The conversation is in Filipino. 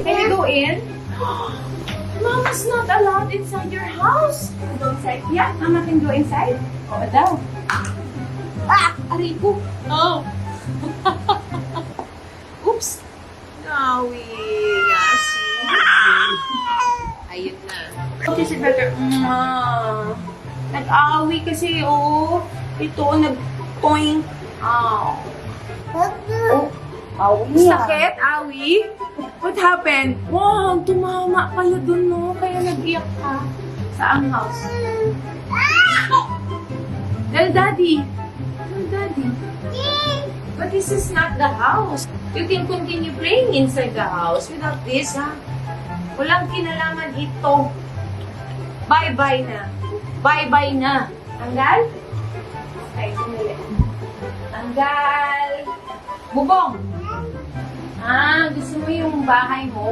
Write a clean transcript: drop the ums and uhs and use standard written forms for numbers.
Can you go in? Mama's not allowed inside your house. Go inside. Yeah, Mama can go inside. Oo daw. Ah! Aray ko. Oh. Oops. Nawi. Yasi. Ayun na. Okay, si Becker. Nag-awi kasi, oh. Ito, nag-point. Oh. Awi. Sakit, awi? What happened? Wow, tumama kayo dun, no? Kaya nag-iyak ka. Saang house? Tell daddy. Tell daddy. But this is not the house. You can continue playing inside the house without this, ha? Walang kinalaman ito. Bye-bye na. Bye-bye na. Tanggal? Okay, sumili. Tanggal. Bubong. Gusto mo yung bahay mo?